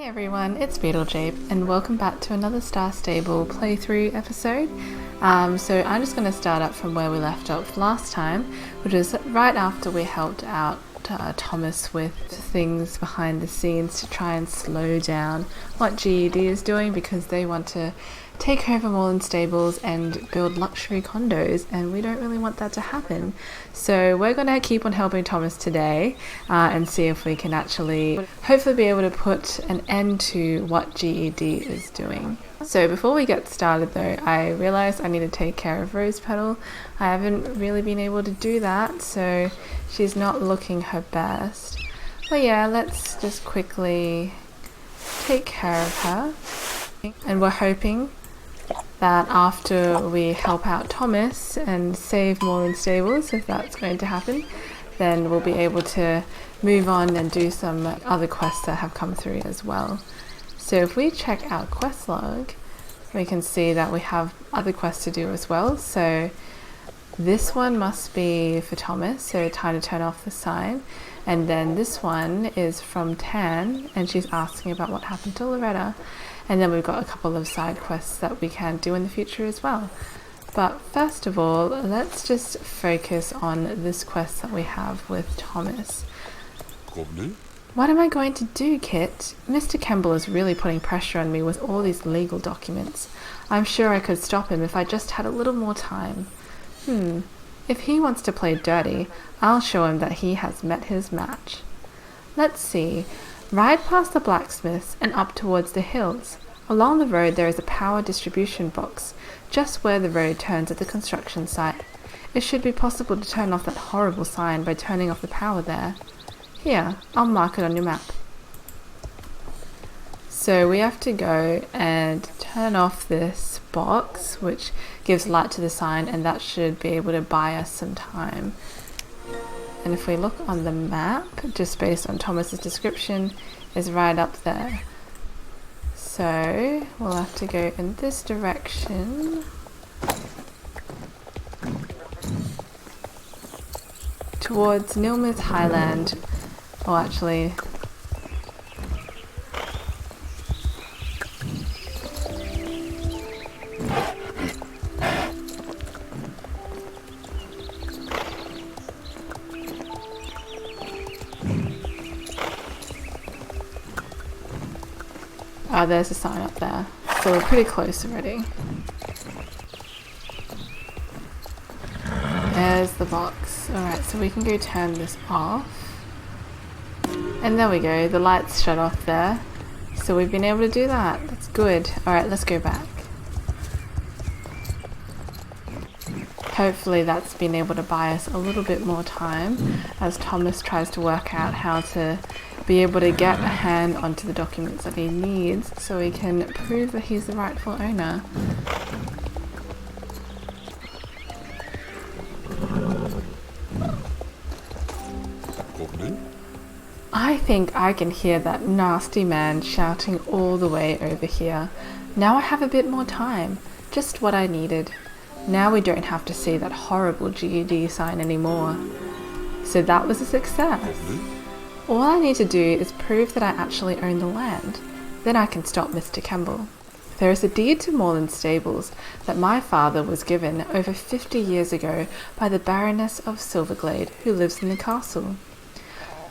Hey everyone, it's Beetlejape and welcome back to another Star Stable playthrough episode. So I'm just going to start up from where we left off last time, which was right after we helped out Thomas with things behind the scenes to try and slow down what GED is doing because they want to take over Moorland stables and build luxury condos, and we don't really want that to happen. So we're going to keep on helping Thomas today and see if we can actually hopefully be able to put an end to what GED is doing. So before we get started though, I realized I need to take care of Rose Petal. I haven't really been able to do that, so she's not looking her best. But yeah, let's just quickly take care of her. And we're hoping that after we help out Thomas and save Moorland stables, if that's going to happen, then we'll be able to move on and do some other quests that have come through as well. So if we check our quest log, we can see that we have other quests to do as well. So this one must be for Thomas, so time to turn off the sign. And then this one is from Tan, and she's asking about what happened to Loretta. And then we've got a couple of side quests that we can do in the future as well. But first of all, let's just focus on this quest that we have with Thomas. What am I going to do, Kit? Mr. Kemble is really putting pressure on me with all these legal documents. I'm sure I could stop him if I just had a little more time. If he wants to play dirty, I'll show him that he has met his match. Let's see. Ride past the blacksmiths and up towards the hills. Along the road there is a power distribution box, just where the road turns at the construction site. It should be possible to turn off that horrible sign by turning off the power there. Here, I'll mark it on your map. So we have to go and turn off this box, which gives light to the sign, and that should be able to buy us some time. And if we look on the map, just based on Thomas's description, is right up there. So we'll have to go in this direction towards Nilmouth Highland. Well, actually, there's a sign up there, so we're pretty close already. There's the box. Alright, so we can go turn this off. And there we go, the lights shut off there. So we've been able to do that. That's good. Alright, let's go back. Hopefully that's been able to buy us a little bit more time as Thomas tries to work out how to be able to get a hand onto the documents that he needs so he can prove that he's the rightful owner. I think I can hear that nasty man shouting all the way over here. Now I have a bit more time. Just what I needed. Now we don't have to see that horrible GED sign anymore. So that was a success. All I need to do is prove that I actually own the land. Then I can stop Mr. Kemble. There is a deed to Moorland stables that my father was given over 50 years ago by the Baroness of Silverglade, who lives in the castle.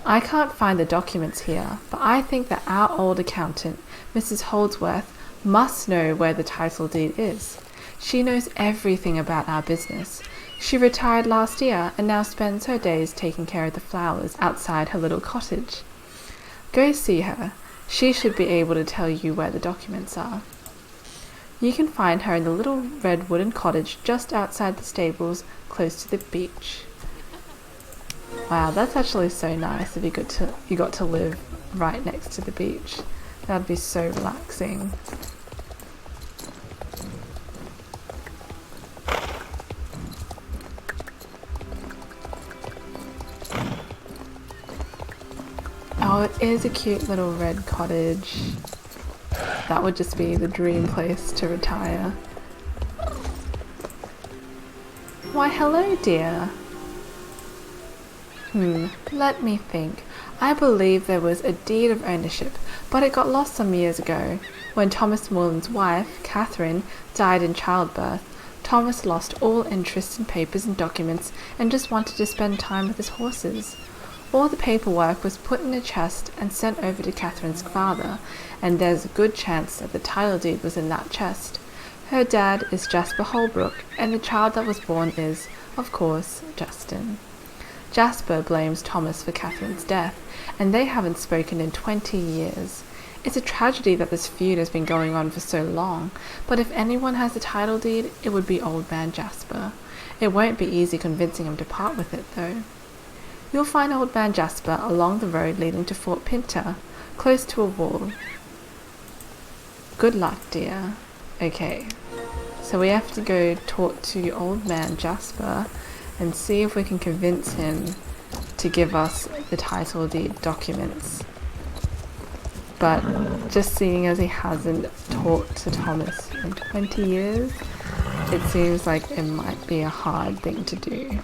I can't find the documents here, but I think that our old accountant, Mrs. Holdsworth, must know where the title deed is. She knows everything about our business. She retired last year and now spends her days taking care of the flowers outside her little cottage. Go see her. She should be able to tell you where the documents are. You can find her in the little red wooden cottage just outside the stables, close to the beach. Wow, that's actually so nice if you got to live right next to the beach. That'd be so relaxing. Oh, it is a cute little red cottage. That would just be the dream place to retire. Why, hello, dear. Let me think. I believe there was a deed of ownership, but it got lost some years ago. When Thomas Moorland's wife, Catherine, died in childbirth, Thomas lost all interest in papers and documents and just wanted to spend time with his horses. All the paperwork was put in a chest and sent over to Catherine's father, and there's a good chance that the title deed was in that chest. Her dad is Jasper Holbrook, and the child that was born is, of course, Justin. Jasper blames Thomas for Catherine's death, and they haven't spoken in 20 years. It's a tragedy that this feud has been going on for so long, but if anyone has a title deed, it would be Old Man Jasper. It won't be easy convincing him to part with it, though. You'll find Old Man Jasper along the road leading to Fort Pinter, close to a wall. Good luck, dear. Okay, so we have to go talk to Old Man Jasper and see if we can convince him to give us the title deed documents. But just seeing as he hasn't talked to Thomas in 20 years, it seems like it might be a hard thing to do.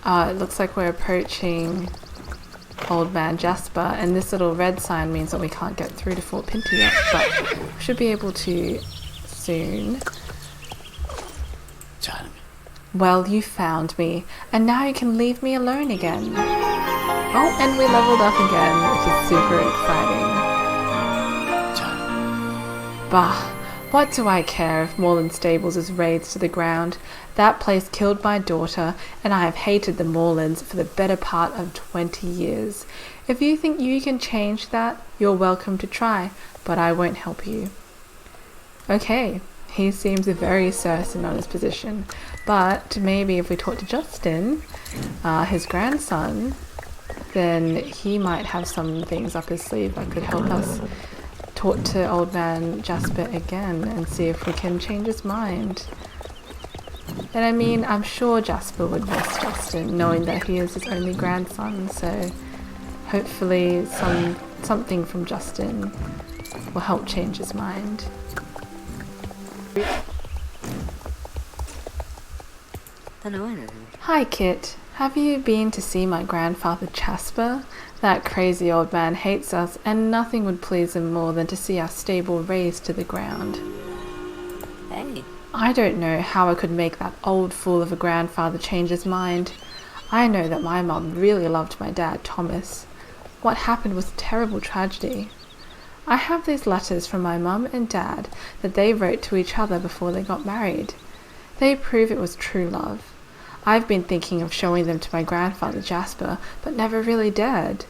It looks like we're approaching Old Man Jasper, and this little red sign means that we can't get through to Fort Pinter yet, but we should be able to soon. Well, you found me, and now you can leave me alone again. Oh, and we leveled up again, which is super exciting. Bah, what do I care if Moorland Stables is razed to the ground? That place killed my daughter, and I have hated the Moorlands for the better part of 20 years. If you think you can change that, you're welcome to try, but I won't help you. Okay, he seems very certain on his position, but maybe if we talk to Justin, his grandson, then he might have some things up his sleeve that could help us talk to Old Man Jasper again and see if we can change his mind. And I mean, I'm sure Jasper would miss Justin, knowing that he is his only grandson, so hopefully something from Justin will help change his mind. Hi, Kit. Have you been to see my grandfather Jasper? That crazy old man hates us, and nothing would please him more than to see our stable razed to the ground. Hey. I don't know how I could make that old fool of a grandfather change his mind. I know that my mum really loved my dad, Thomas. What happened was a terrible tragedy. I have these letters from my mum and dad that they wrote to each other before they got married. They prove it was true love. I've been thinking of showing them to my grandfather Jasper, but never really dared.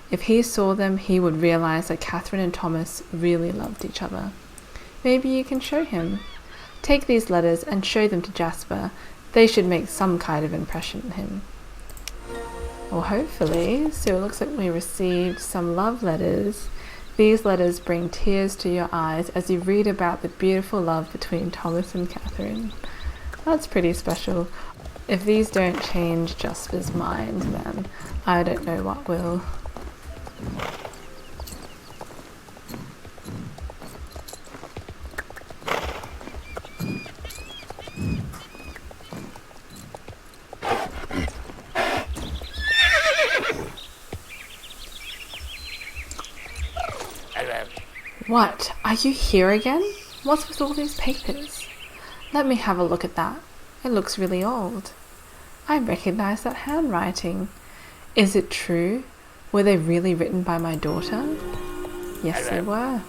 If he saw them, he would realize that Catherine and Thomas really loved each other. Maybe you can show him. Take these letters and show them to Jasper. They should make some kind of impression on him. Well, hopefully. So it looks like we received some love letters. These letters bring tears to your eyes as you read about the beautiful love between Thomas and Catherine. That's pretty special. If these don't change Jasper's mind, then I don't know what will. What? Are you here again? What's with all these papers? Let me have a look at that. It looks really old. I recognize that handwriting. Is it true? Were they really written by my daughter? Yes, they were.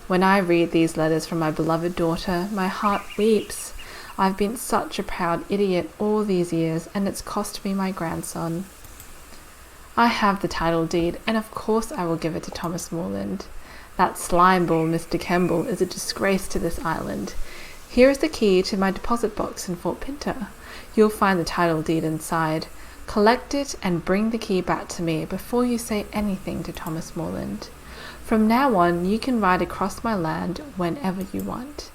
When I read these letters from my beloved daughter, my heart weeps. I've been such a proud idiot all these years, and it's cost me my grandson. I have the title deed, and of course I will give it to Thomas Moorland. That slimeball, Mr. Kemble, is a disgrace to this island. Here is the key to my deposit box in Fort Pinter. You'll find the title deed inside. Collect it and bring the key back to me before you say anything to Thomas Moorland. From now on, you can ride across my land whenever you want.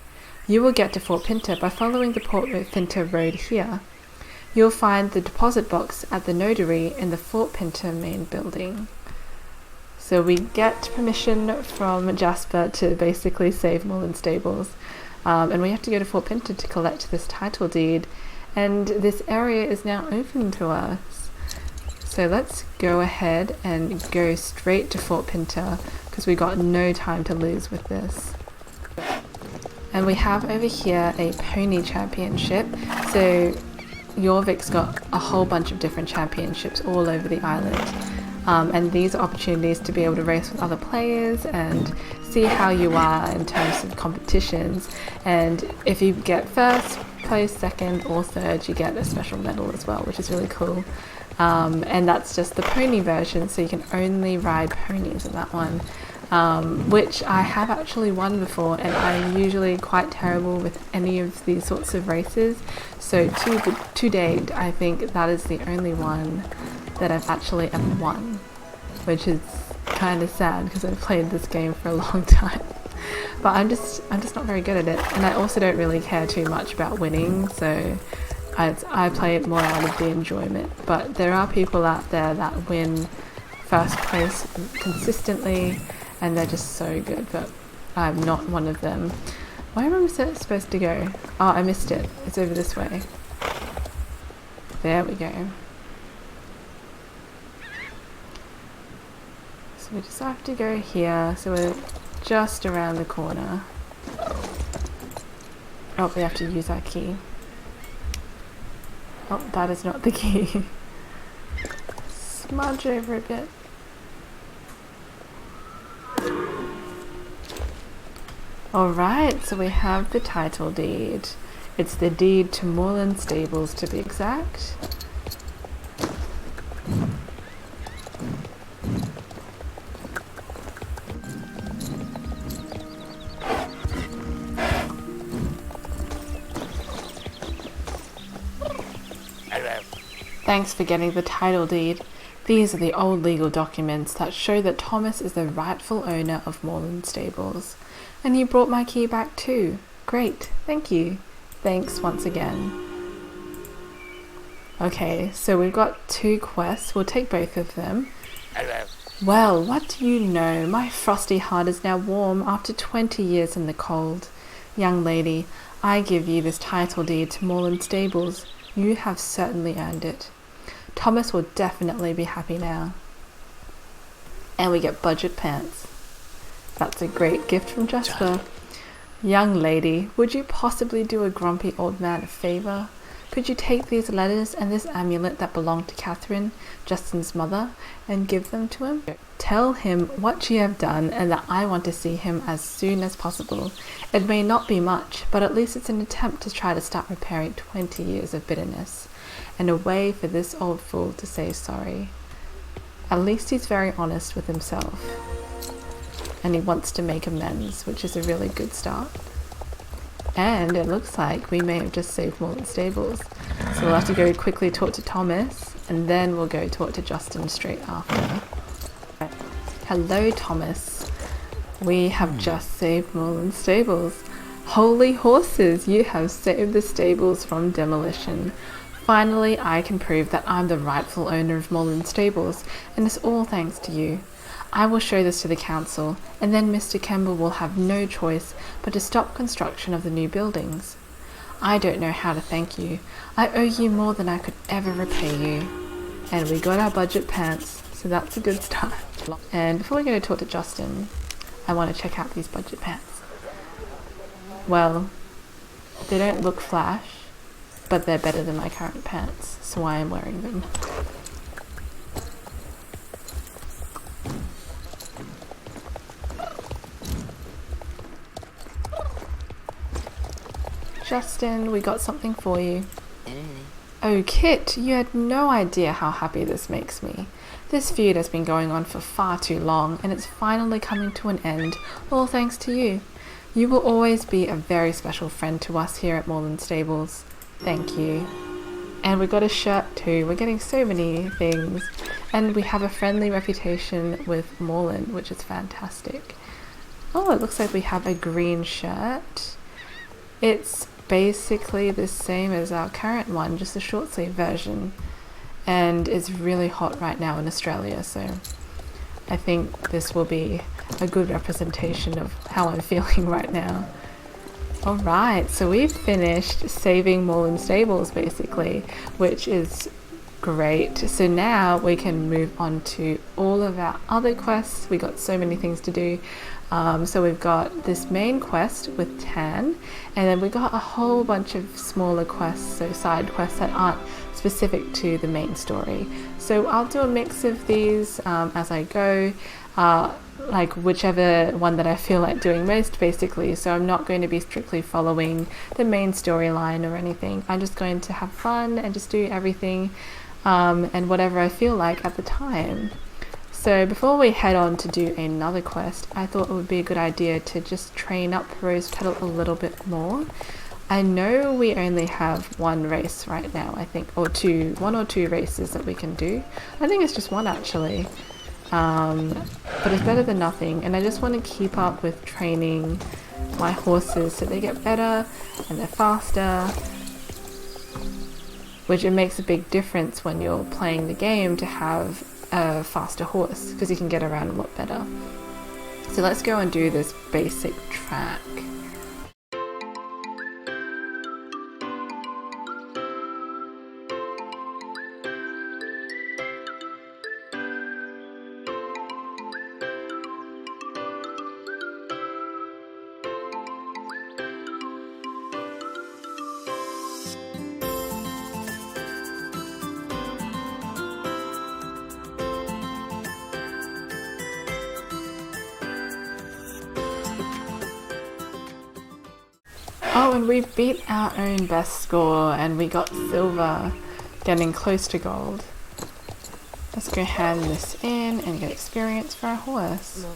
You will get to Fort Pinter by following the Port Pinter Road here. You'll find the deposit box at the notary in the Fort Pinter main building. So we get permission from Jasper to basically save Moorland Stables, and we have to go to Fort Pinter to collect this title deed, and this area is now open to us. So let's go ahead and go straight to Fort Pinter because we got no time to lose with this. And we have over here a pony championship. So Jorvik's got a whole bunch of different championships all over the island. And these are opportunities to be able to race with other players and see how you are in terms of competitions. And if you get first place, second or third, you get a special medal as well, which is really cool. And that's just the pony version, so you can only ride ponies in that one. Which I have actually won before, and I'm usually quite terrible with any of these sorts of races. So to date, I think that is the only one that I've actually ever won, which is kind of sad because I've played this game for a long time. But I'm just not very good at it, and I also don't really care too much about winning, so I play it more out of the enjoyment. But there are people out there that win first place consistently, and they're just so good, but I'm not one of them. Where am I supposed to go? Oh, I missed it. It's over this way. There we go. So we just have to go here, so we're just around the corner. Oh, we have to use our key. Oh, that is not the key. Smudge over a bit. Alright, so we have the title deed. It's the deed to Moorland Stables, to be exact. Thanks for getting the title deed. These are the old legal documents that show that Thomas is the rightful owner of Moorland Stables. And you brought my key back too. Great, thank you. Thanks once again. Okay, so we've got 2 quests. We'll take both of them. Well, what do you know? My frosty heart is now warm after 20 years in the cold. Young lady, I give you this title deed to Moorland Stables. You have certainly earned it. Thomas will definitely be happy now. And we get budget pants. That's a great gift from Jasper. Young lady, would you possibly do a grumpy old man a favour? Could you take these letters and this amulet that belonged to Catherine, Justin's mother, and give them to him? Tell him what you have done and that I want to see him as soon as possible. It may not be much, but at least it's an attempt to try to start repairing 20 years of bitterness, and a way for this old fool to say sorry. At least he's very honest with himself, and he wants to make amends, which is a really good start. And it looks like we may have just saved Moorland Stables, so we'll have to go quickly talk to Thomas, and then we'll go talk to Justin straight after. Hello, Thomas. We have just saved Moorland Stables. Holy horses, you have saved the stables from demolition. Finally, I can prove that I'm the rightful owner of Moorland Stables, and it's all thanks to you. I will show this to the council, and then Mr. Kemble will have no choice but to stop construction of the new buildings. I don't know how to thank you. I owe you more than I could ever repay you. And we got our budget pants, so that's a good start. And before we go to talk to Justin, I want to check out these budget pants. Well, they don't look flash, but they're better than my current pants, so I am wearing them. Justin, we got something for you. Oh, Kit, you had no idea how happy this makes me. This feud has been going on for far too long, and it's finally coming to an end, all thanks to you. You will always be a very special friend to us here at Moorland Stables. Thank you. And we got a shirt too. We're getting so many things. And we have a friendly reputation with Moorland, which is fantastic. Oh, it looks like we have a green shirt. It's basically the same as our current one, just a short sleeve version. And it's really hot right now in Australia, so I think this will be a good representation of how I'm feeling right now. Alright, so we've finished saving Moorland stables basically, which is great. So now we can move on to all of our other quests. We got so many things to do. So we've got this main quest with Tan, and then we got a whole bunch of smaller quests, so side quests that aren't specific to the main story. So I'll do a mix of these as I go. Like whichever one that I feel like doing most basically, so I'm not going to be strictly following the main storyline or anything. I'm just going to have fun and just do everything and whatever I feel like at the time. So before we head on to do another quest, I thought it would be a good idea to just train up Rose Petal a little bit more. I know we only have one race right now, I think, or one or two races that we can do. I think it's just one actually. But it's better than nothing, and I just want to keep up with training my horses so they get better and they're faster, which it makes a big difference when you're playing the game to have a faster horse because you can get around a lot better. So let's go and do this basic track. Oh, and we beat our own best score and we got silver, getting close to gold. Let's go hand this in and get experience for our horse.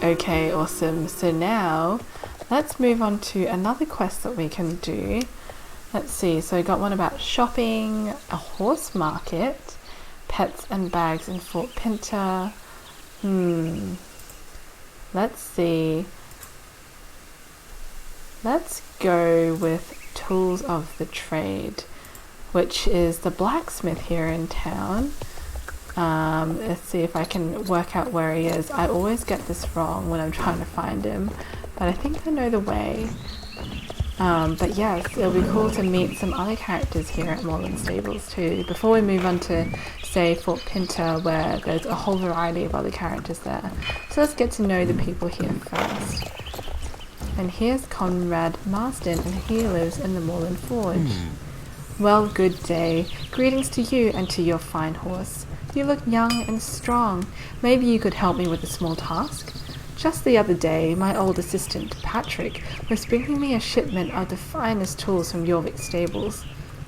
Okay, awesome. So now let's move on to another quest that we can do. Let's see, so I got one about shopping, a horse market, pets and bags in Fort Pinter. Let's see. Let's go with tools of the trade, which is the blacksmith here in town. Let's see if I can work out where he is. I always get this wrong when I'm trying to find him, but I think I know the way. But yes, it'll be cool to meet some other characters here at Moorland Stables too, before we move on to, say, Fort Pinter, where there's a whole variety of other characters there. So let's get to know the people here first. And here's Conrad Maarsden, and he lives in the Moorland Forge. Well, good day. Greetings to you and to your fine horse. You look young and strong. Maybe you could help me with a small task? Just the other day, my old assistant, Patrick, was bringing me a shipment of the finest tools from Jorvik stables.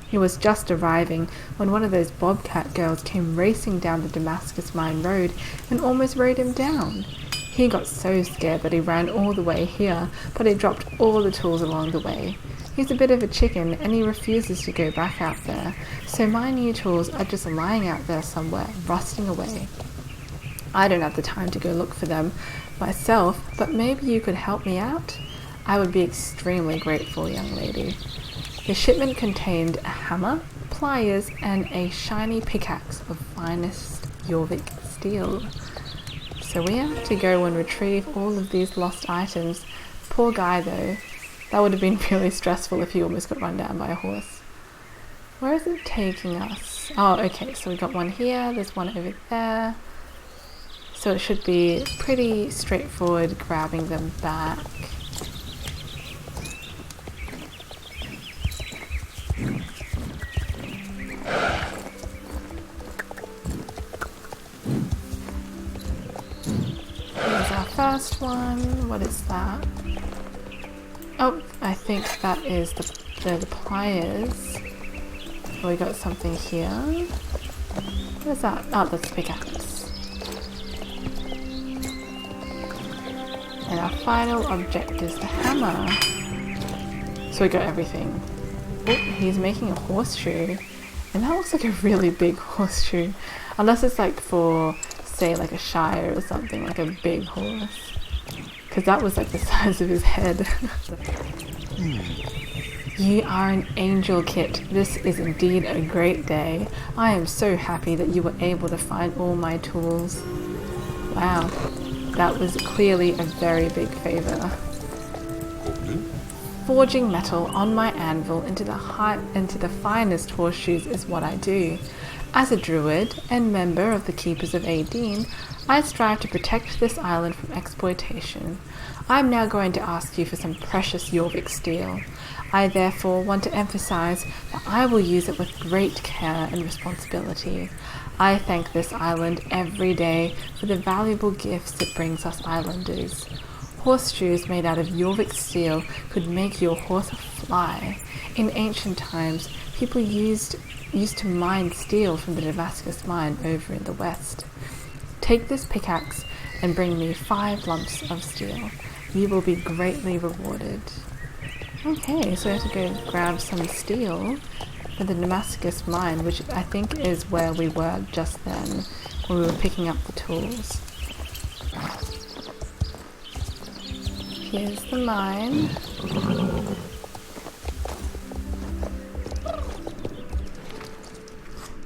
He was just arriving when one of those bobcat girls came racing down the Damascus Mine Road and almost rode him down. He got so scared that he ran all the way here, but he dropped all the tools along the way. He's a bit of a chicken and he refuses to go back out there, so my new tools are just lying out there somewhere, rusting away. I don't have the time to go look for them myself, but maybe you could help me out? I would be extremely grateful, young lady. The shipment contained a hammer, pliers, and a shiny pickaxe of finest Jorvik steel. So we have to go and retrieve all of these lost items. Poor guy though. That would have been really stressful if he almost got run down by a horse. Where is it taking us? Oh, okay, so we got one here, there's one over there. So it should be pretty straightforward grabbing them back. Here's our first one. What is that? Oh, I think that is the pliers. We got something here. What is that? Oh, that's the pickaxe. And our final object is the hammer. So we got everything. Oh, he's making a horseshoe. And that looks like a really big horseshoe. Unless it's like for, say, like a shire or something, like a big horse. Because that was like the size of his head. You are an angel, Kit. This is indeed a great day. I am so happy that you were able to find all my tools. Wow, that was clearly a very big favor. Forging metal on my anvil into the finest horseshoes is what I do. As a druid and member of the Keepers of Aideen, I strive to protect this island from exploitation. I am now going to ask you for some precious Jorvik steel. I therefore want to emphasize that I will use it with great care and responsibility. I thank this island every day for the valuable gifts it brings us islanders. Horseshoes made out of Jorvik steel could make your horse fly. In ancient times, people used to mine steel from the Damascus mine over in the west. Take this pickaxe and bring me 5 lumps of steel. You will be greatly rewarded. Okay, so I have to go grab some steel for the Damascus mine, which I think is where we were just then, when we were picking up the tools. Here's the mine.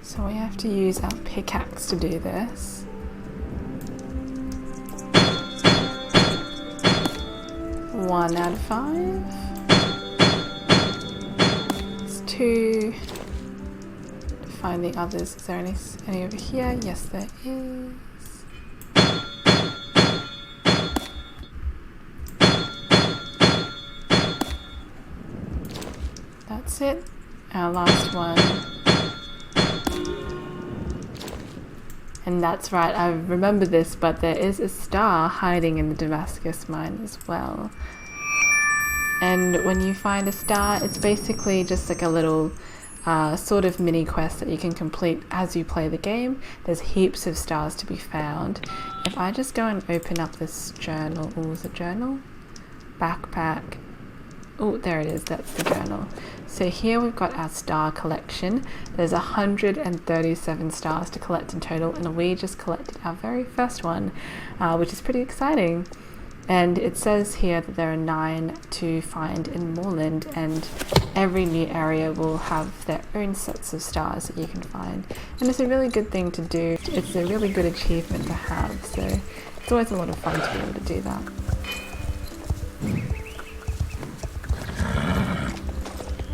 So we have to use our pickaxe to do this. One out of 5. It's 2. To find the others. Is there any over here? Yes, there is. That's it. Our last one. And that's right, I remember this, but there is a star hiding in the Damascus mine as well. And when you find a star, it's basically just like a little sort of mini quest that you can complete as you play the game. There's heaps of stars to be found. If I just go and open up this journal, is it journal? Backpack. Oh, there it is, that's the journal. So here we've got our star collection. There's 137 stars to collect in total, and we just collected our very first one, which is pretty exciting. And it says here that there are 9 to find in Moorland, and every new area will have their own sets of stars that you can find. And it's a really good thing to do. It's a really good achievement to have, so it's always a lot of fun to be able to do that.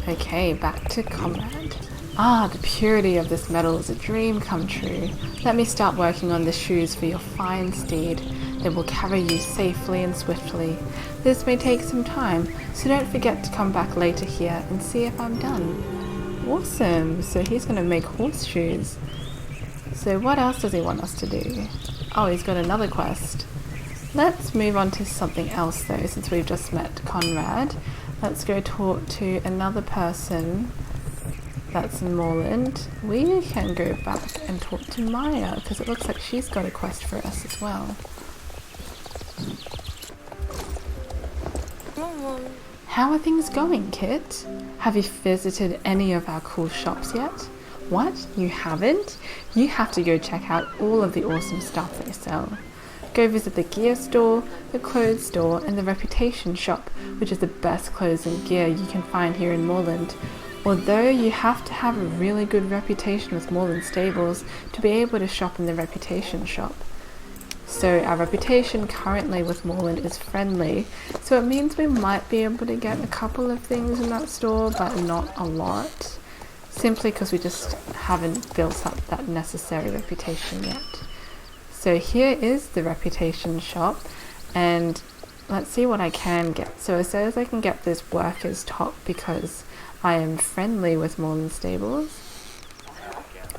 Okay, back to Conrad. The purity of this metal is a dream come true. Let me start working on the shoes for your fine steed. They will carry you safely and swiftly. This may take some time, so don't forget to come back later here and see if I'm done. Awesome, so he's going to make horseshoes. So what else does he want us to do? Oh, he's got another quest. Let's move on to something else though, since we've just met Conrad. Let's go talk to another person that's in Moorland. We can go back and talk to Maya, because it looks like she's got a quest for us as well. How are things going, Kit? Have you visited any of our cool shops yet? What? You haven't? You have to go check out all of the awesome stuff they sell. Go visit the gear store, the clothes store, and the Reputation shop, which is the best clothes and gear you can find here in Moorland. Although you have to have a really good reputation with Moorland stables to be able to shop in the Reputation shop. So our reputation currently with Moorland is friendly, so it means we might be able to get a couple of things in that store, but not a lot, simply because we just haven't built up that necessary reputation yet. So here is the Reputation shop, and let's see what I can get. So it says I can get this worker's top because I am friendly with Moorland stables,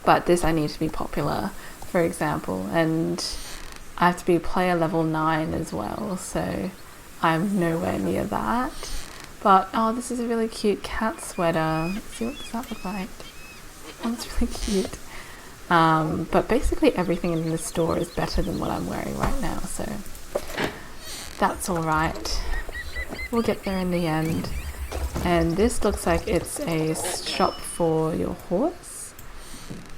but this I need to be popular, for example, and I have to be player level 9 as well, so I'm nowhere near that. But oh, this is a really cute cat sweater. Let's see what does that look like. Oh, it's really cute. But basically everything in the store is better than what I'm wearing right now, so that's alright. We'll get there in the end. And this looks like it's a shop for your horse.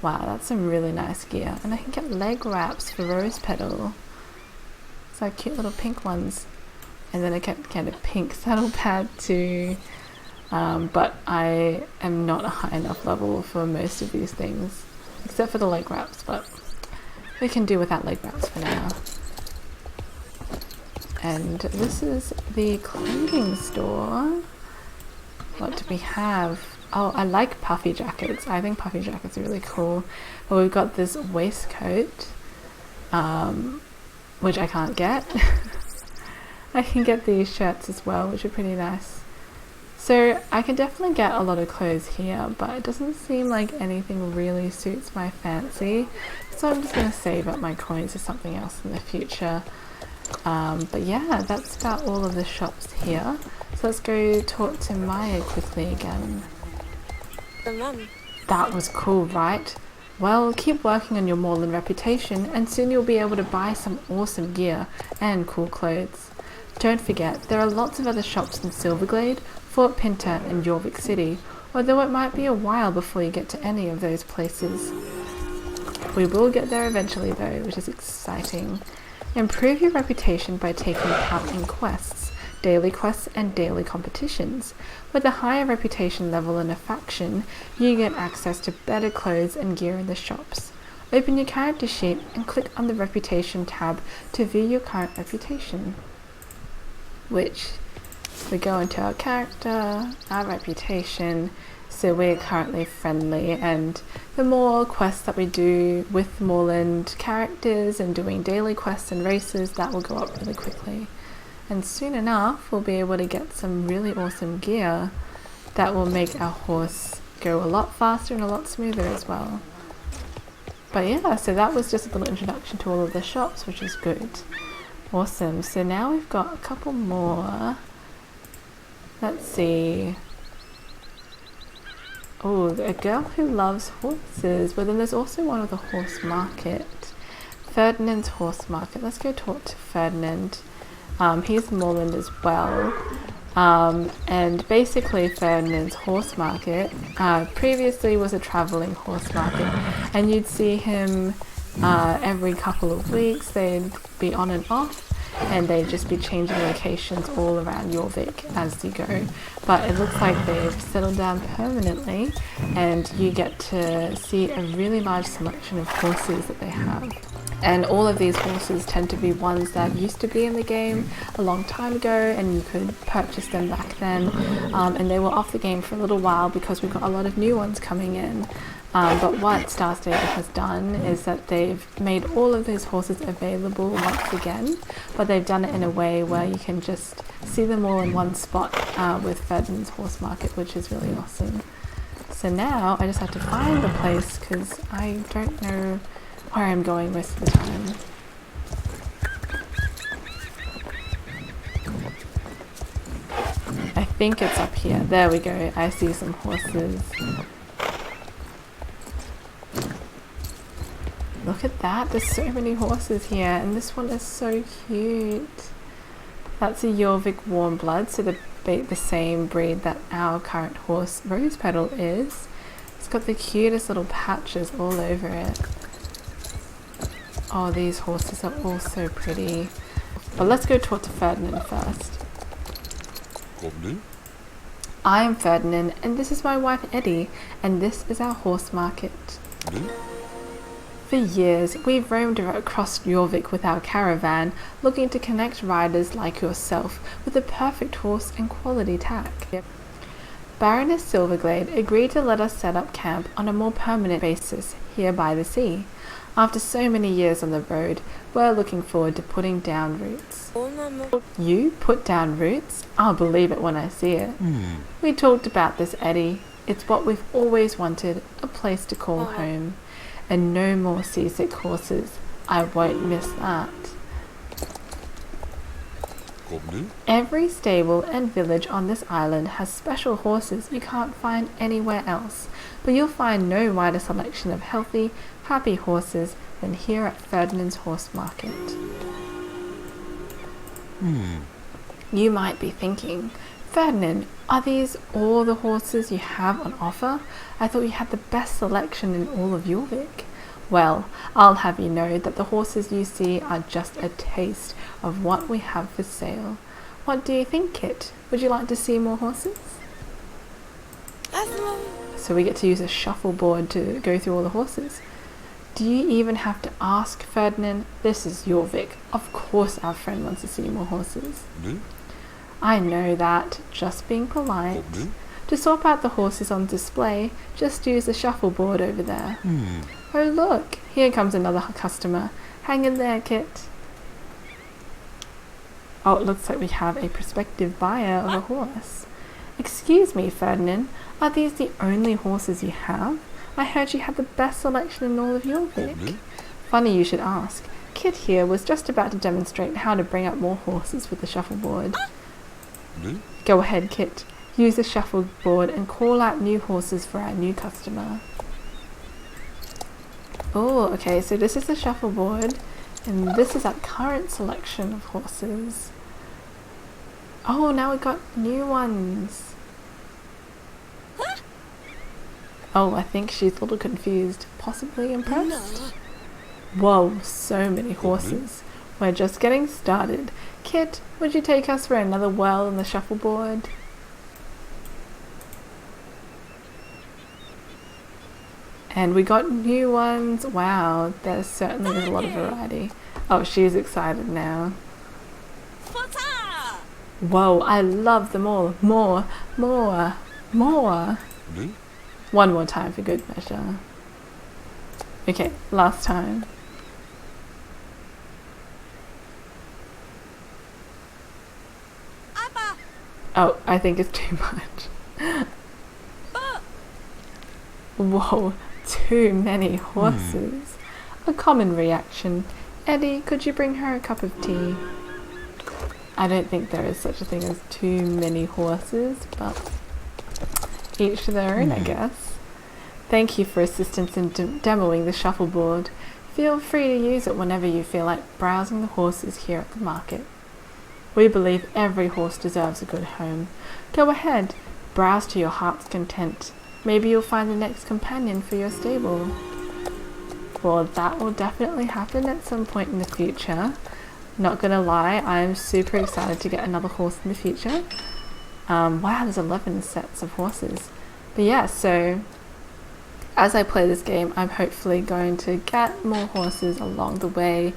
Wow, that's some really nice gear. And I can get leg wraps for Rose Petal. It's like cute little pink ones. And then I can get a pink saddle pad too. But I am not a high enough level for most of these things. Except for the leg wraps, but we can do without leg wraps for now. and this is the clothing store. What do we have? Oh, I like puffy jackets. I think puffy jackets are really cool. But we've got this waistcoat, which I can't get. I can get these shirts as well, which are pretty nice. So I can definitely get a lot of clothes here, but it doesn't seem like anything really suits my fancy. So I'm just going to save up my coins for something else in the future. But yeah, that's about all of the shops here. So let's go talk to Maya quickly again. That was cool, right? Well, keep working on your Moorland reputation and soon you'll be able to buy some awesome gear and cool clothes. Don't forget, there are lots of other shops in Silverglade, Fort Pinter and Jorvik City, although it might be a while before you get to any of those places. We will get there eventually though, which is exciting. Improve your reputation by taking part in quests, daily quests and daily competitions. With a higher reputation level in a faction, you get access to better clothes and gear in the shops. Open your character sheet and click on the reputation tab to view your current reputation. Which, we go into our character, our reputation, so we're currently friendly, and the more quests that we do with Moorland characters and doing daily quests and races, that will go up really quickly. And soon enough we'll be able to get some really awesome gear that will make our horse go a lot faster and a lot smoother as well. But yeah, so that was just a little introduction to all of the shops, which is good. Awesome, so now we've got a couple more. Let's see. Oh, a girl who loves horses, but then there's also one with a horse market. Ferdinand's horse market. Let's go talk to Ferdinand. He's Moorland as well. And basically Ferdinand's horse market previously was a travelling horse market, and you'd see him every couple of weeks. They'd be on and off, and they'd just be changing locations all around Jorvik as you go. But it looks like they've settled down permanently, and you get to see a really large selection of horses that they have. And all of these horses tend to be ones that used to be in the game a long time ago, and you could purchase them back then. And they were off the game for a little while because we've got a lot of new ones coming in. But what Star Stable has done is that they've made all of these horses available once again, but they've done it in a way where you can just see them all in one spot with Ferdinand's horse market, which is really awesome. So now I just have to find the place because I don't know where I'm going most of the time. I think it's up here. There we go. I see some horses. Look at that, there's so many horses here, and this one is so cute. That's a Jorvik warm blood, so the same breed that our current horse Rose Petal is. It's got the cutest little patches all over it. Oh, these horses are all so pretty. But let's go talk to Ferdinand first. Ferdinand? I am Ferdinand, and this is my wife Eddie, and this is our horse market. For years, we've roamed across Jorvik with our caravan, looking to connect riders like yourself with the perfect horse and quality tack. Baroness Silverglade agreed to let us set up camp on a more permanent basis here by the sea. After so many years on the road, we're looking forward to putting down roots. You put down roots? I'll believe it when I see it. We talked about this, Eddie. It's what we've always wanted, a place to call home. And no more seasick horses. I won't miss that. Every stable and village on this island has special horses you can't find anywhere else, but you'll find no wider selection of healthy, happy horses than here at Ferdinand's Horse Market. You might be thinking, Ferdinand, are these all the horses you have on offer? I thought you had the best selection in all of Jorvik. Well, I'll have you know that the horses you see are just a taste of what we have for sale. What do you think, Kit? Would you like to see more horses? So we get to use a shuffleboard to go through all the horses. Do you even have to ask, Ferdinand? This is Jorvik. Of course our friend wants to see more horses. Nee? I know that. Just being polite. Nee? To swap out the horses on display, just use the shuffleboard over there. Oh look, here comes another customer. Hang in there, Kit. Oh, it looks like we have a prospective buyer of a horse. Excuse me, Ferdinand, are these the only horses you have? I heard you had the best selection in all of Jorvik. Nee? Funny you should ask. Kit here was just about to demonstrate how to bring up more horses with the shuffleboard. Nee? Go ahead, Kit. Use the shuffleboard and call out new horses for our new customer. Oh, okay, so this is the shuffleboard, and this is our current selection of horses. Oh, now we got new ones. Oh, I think she's a little confused, possibly impressed. Whoa, so many horses. We're just getting started. Kit, would you take us for another whirl on the shuffleboard? And we got new ones. Wow, there certainly is a lot of variety. Oh, she's excited now. Whoa, I love them all. More, more, more. Nee? One more time for good measure. Okay, last time. Oh, I think it's too much. Whoa, too many horses. A common reaction. Eddie, could you bring her a cup of tea? I don't think there is such a thing as too many horses, but each to their own, I guess. Thank you for assistance in demoing the shuffleboard. Feel free to use it whenever you feel like browsing the horses here at the market. We believe every horse deserves a good home. Go ahead, browse to your heart's content. Maybe you'll find the next companion for your stable. Well, that will definitely happen at some point in the future. Not gonna lie, I'm super excited to get another horse in the future. Wow, there's 11 sets of horses. But yeah, so as I play this game, I'm hopefully going to get more horses along the way.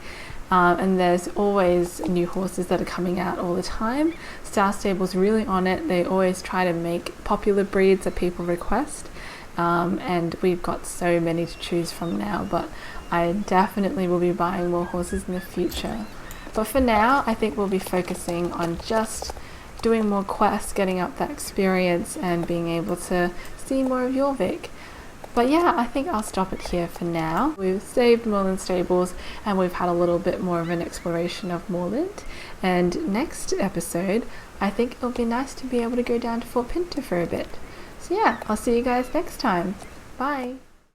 And there's always new horses that are coming out all the time. Star Stable's really on it. They always try to make popular breeds that people request. And we've got so many to choose from now, but I definitely will be buying more horses in the future. But for now, I think we'll be focusing on just doing more quests, getting up that experience, and being able to see more of Jorvik. But yeah, I think I'll stop it here for now. We've saved Moorland Stables and we've had a little bit more of an exploration of Moorland. And next episode, I think it'll be nice to be able to go down to Fort Pinter for a bit. So yeah, I'll see you guys next time. Bye!